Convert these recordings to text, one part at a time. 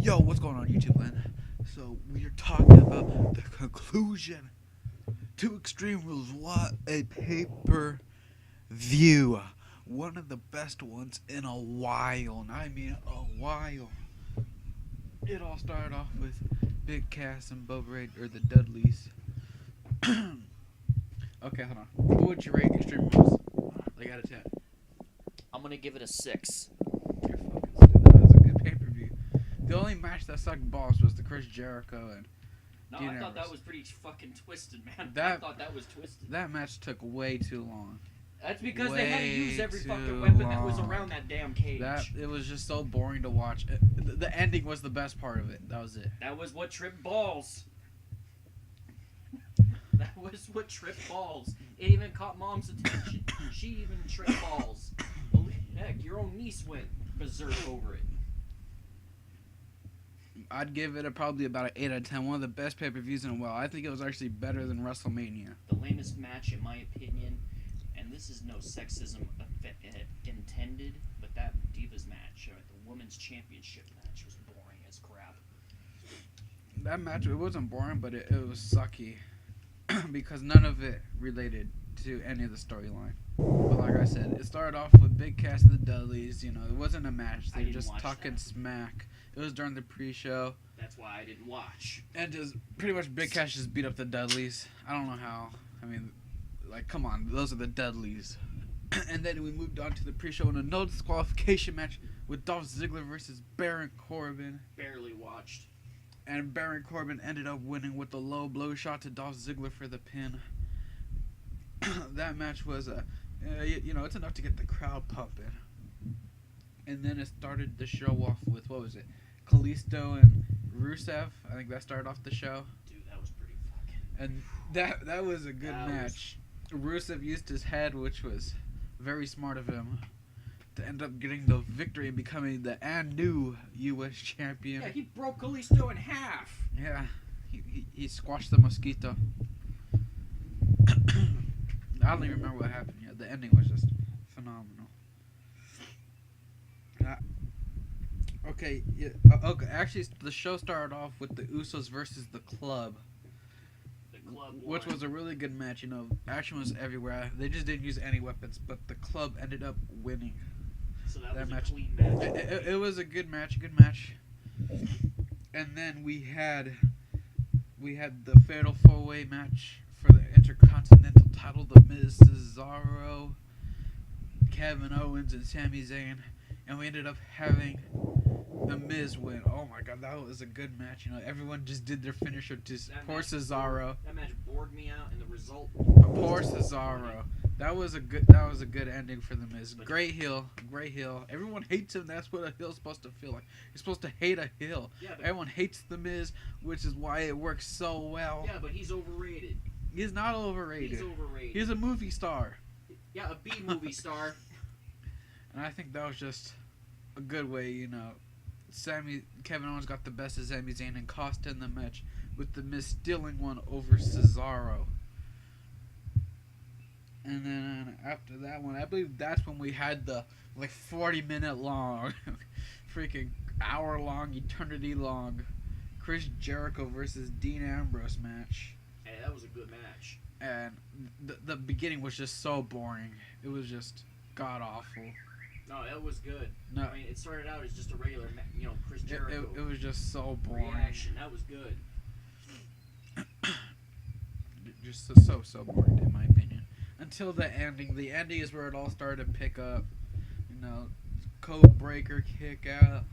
Yo, what's going on YouTube land? So we are talking about the conclusion to Extreme Rules. What a pay-per-view. One of the best ones in a while. And I mean a while. It all started off with Big Cass and Bubba Ray, or the Dudleys. Okay, hold on. What would you rate Extreme Rules? Like out of 10. I'm gonna give it a 6. You're fucking stupid. That was a good pay-per-view. The only match that sucked balls was the Chris Jericho and No, Dean I thought Ambrose. that was pretty fucking twisted, man. I That- thought that was twisted. That match took way too long. That's because they had to use every Way fucking too weapon that was long. around that damn cage. It was just so boring to watch. The ending was the best part of it. That was it. That was what tripped balls. That was what tripped balls. It even caught Mom's attention. She even tripped balls. Heck, your own niece went berserk over it. I'd give it probably about an 8 out of 10. One of the best pay-per-views in a while. I think it was actually better than WrestleMania. The lamest match, in my opinion, and this is no sexism intended, but that Divas match, the Women's Championship match, was boring as crap. That match, it wasn't boring, but it was sucky. Because none of it related to any of the storyline. But like I said, it started off with Big Cass and the Dudleys. You know, it wasn't a match. They were just talking smack. It was during the pre-show. That's why I didn't watch. And just pretty much Big Cass just beat up the Dudleys. I don't know how. I mean, like, come on, those are the Dudleys. And then we moved on to the pre-show in a no disqualification match with Dolph Ziggler versus Baron Corbin. Barely watched. And Baron Corbin ended up winning with a low blow shot to Dolph Ziggler for the pin. That match was it's enough to get the crowd pumping. And then it started the show off with, what was it, Kalisto and Rusev. I think that started off the show. Dude, that was pretty fucking... And that was a good match. Rusev used his head, which was very smart of him, to end up getting the victory and becoming the new U.S. champion. Yeah, he broke Kalisto in half. Yeah, he squashed the mosquito. I don't even remember what happened yet. The ending was just phenomenal. Okay, actually, the show started off with the Usos versus the Club. The Club won. Which was a really good match. You know, action was everywhere. They just didn't use any weapons, but the Club ended up winning. So that was match. A clean match. It was a good match, And then we had the Fatal 4-Way match for the Intercontinental title. The Miz, Cesaro, Kevin Owens, and Sami Zayn. And we ended up having the Miz win. Oh my god, that was a good match. You know, everyone just did their finisher to poor Cesaro. That match bored me out, and the result... Poor Cesaro. That was a good ending for the Miz. Great heel. Everyone hates him. That's what a heel's supposed to feel like. You're supposed to hate a heel. Yeah, Everyone hates the Miz, which is why it works so well. Yeah, but he's overrated. He's not overrated. He's overrated. He's a movie star. Yeah, a B-movie star. And I think that was just a good way, you know. Kevin Owens got the best of Sami Zayn and cost him the match, with the Miz stealing one over Cesaro. And then after that one, I believe that's when we had the 40-minute long, freaking hour-long, eternity-long Chris Jericho versus Dean Ambrose match. Hey, that was a good match. And the beginning was just so boring. It was just god-awful. No, it was good. No. I mean, it started out as just a regular, Chris Jericho. It was just so boring. Reaction. That was good. Just so boring, in my opinion. Until the ending. The ending is where it all started to pick up. You know, code breaker kick out.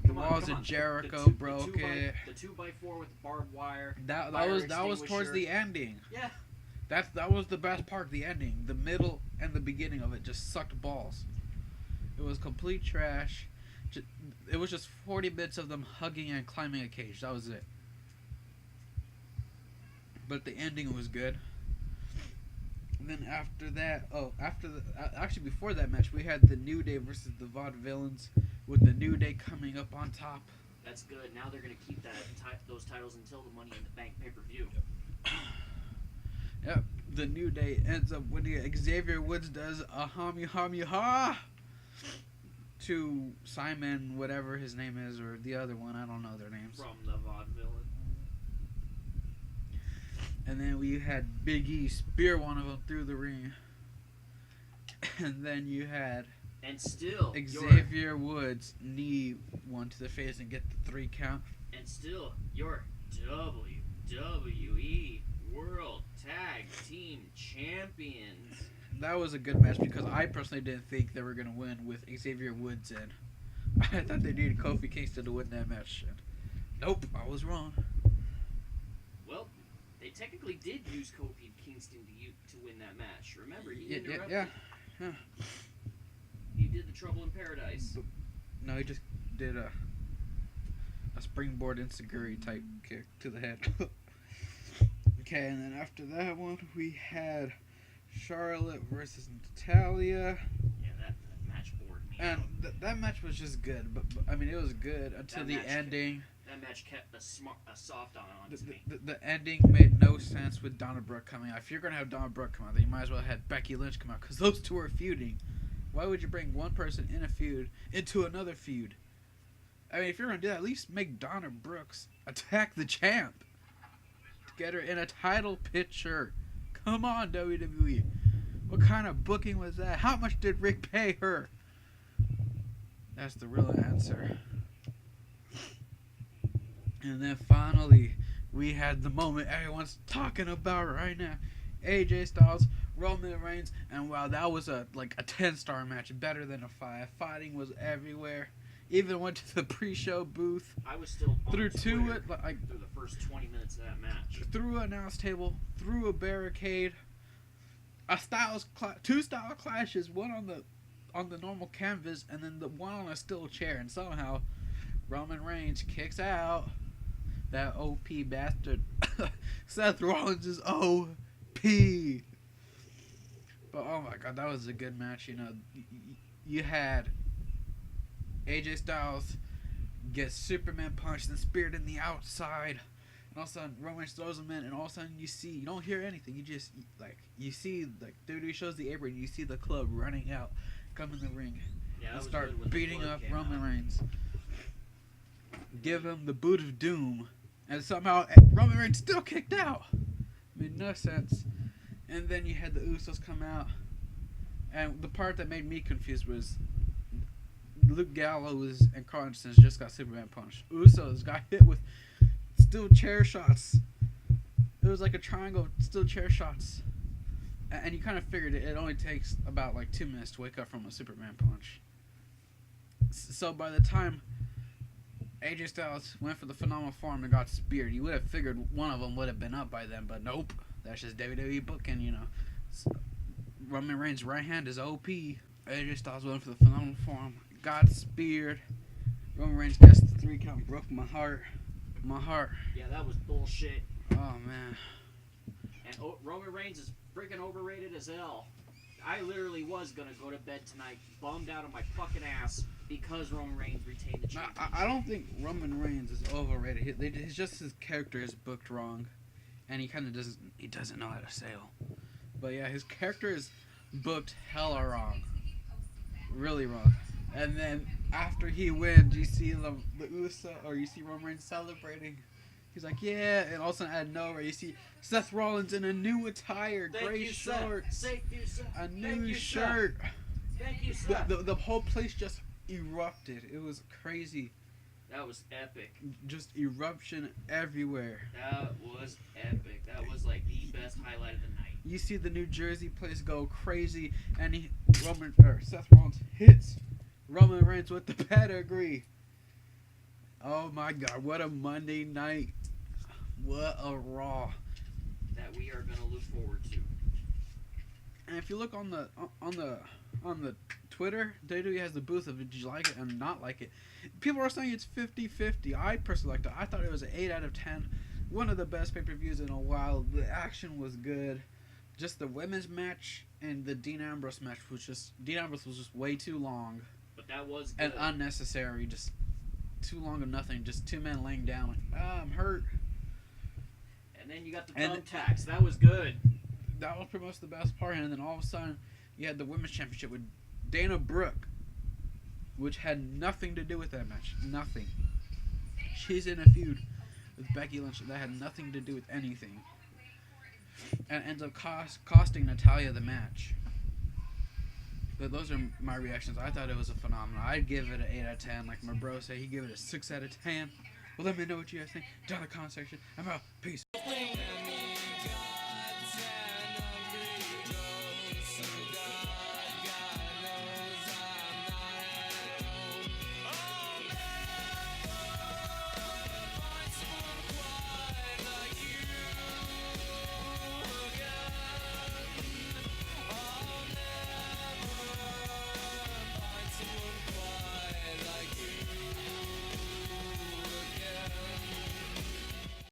The walls of Jericho broke it. The 2x4 with barbed wire. That was towards the ending. Yeah. That was the best part. The ending, the middle, and the beginning of it just sucked balls. It was complete trash. It was just 40 minutes of them hugging and climbing a cage. That was it. But the ending was good. And then after that, actually before that match, we had the New Day versus the Vaudevillains, with the New Day coming up on top. That's good. Now they're gonna keep those titles until the Money in the Bank pay-per-view. Yep. The New Day ends up winning. Xavier Woods does a ha. to Simon, whatever his name is, or the other one. I don't know their names. From the vaudeville. And then we had Big E spear one of them through the ring. And then you had And still, Xavier Woods knee one to the face and get the 3 count. And still, your WWE World Tag Team Champions. That was a good match because I personally didn't think they were going to win with Xavier Woods in. I thought they needed Kofi Kingston to win that match. And nope, I was wrong. Well, they technically did use Kofi Kingston to win that match. Remember, he interrupted. Yeah. He did the Trouble in Paradise. No, he just did a springboard enziguri type kick to the head. Okay, and then after that one, we had Charlotte versus Natalya. Yeah, that match bored me. And that match was just good, but I mean, it was good until the ending. That match kept a soft on to me. The ending made no sense with Donna Brooke coming out. If you're going to have Donna Brooke come out, then you might as well have had Becky Lynch come out, because those two are feuding. Why would you bring one person in a feud into another feud? I mean, if you're going to do that, at least make Donna Brooks attack the champ. To get her in a title picture. Come on, WWE. What kind of booking was that? How much did Rick pay her? That's the real answer. And then finally, we had the moment everyone's talking about right now. AJ Styles, Roman Reigns, and wow, that was a 10-star match, better than a 5. Fighting was everywhere. Even went to the pre-show booth. I was still on through through the first 20 minutes of that match. Through an announce table, through a barricade. Two style clashes, one on the normal canvas, and then the one on a steel chair, and somehow Roman Reigns kicks out that OP bastard. Seth Rollins is OP. But oh my god, that was a good match. You know, you had AJ Styles gets Superman punched and speared in the outside, and all of a sudden Roman Reigns throws him in, and all of a sudden you don't hear anything. You just you see WWE shows the apron, you see the club running out, come in the ring, and start beating up Roman Reigns. Give him the boot of doom, and somehow Roman Reigns still kicked out. Made no sense. And then you had the Usos come out, and the part that made me confused was Luke Gallows and Carl Anderson just got Superman punched. Usos got hit with steel chair shots. It was like a triangle of steel chair shots. And you kind of figured it only takes about 2 minutes to wake up from a Superman punch. So by the time AJ Styles went for the phenomenal form and got speared, you would have figured one of them would have been up by then, but nope. That's just WWE booking, you know. So Roman Reigns' right hand is OP. AJ Styles went for the phenomenal form, got speared. Roman Reigns gets the 3 count, broke my heart. Yeah, that was bullshit. Oh man. And Roman Reigns is freaking overrated as hell. I literally was gonna go to bed tonight, bummed out of my fucking ass because Roman Reigns retained the championship. I don't think Roman Reigns is overrated. It's just his character is booked wrong, and he kind of doesn't know how to sail. But yeah, his character is booked hella wrong, really wrong. And then after he wins, you see the Uso, or you see Roman Reigns celebrating. He's like, yeah, and all of a sudden out of nowhere, you see Seth Rollins in a new attire, gray shorts, a new shirt. Thank you, Seth. The whole place just erupted. It was crazy. That was epic. Just eruption everywhere. That was epic. That was the best highlight of the night. You see the New Jersey place go crazy, and Seth Rollins hits Roman Reigns with the pedigree. Oh my god, what a Monday night. What a Raw. That we are going to look forward to. And if you look on the Twitter, WWE has the booth of did you like it and not like it. People are saying it's 50-50. I personally liked it. I thought it was an 8 out of 10. One of the best pay-per-views in a while. The action was good. Just the women's match and the Dean Ambrose match was just way too long. But that was good. And unnecessary. Just too long of nothing. Just 2 men laying down I'm hurt. And then you got the thumbtacks. That was good. That was pretty much the best part. And then all of a sudden, you had the women's championship with Dana Brooke which had nothing to do with that match. Nothing. She's in a feud with Becky Lynch that had nothing to do with anything, and ends up costing Natalya the match. But those are my reactions. I thought it was a phenomenal. I'd give it an 8 out of 10. Like my bro said, he'd give it a 6 out of 10. Well, let me know what you guys think down in the comment section. I'm out. Peace.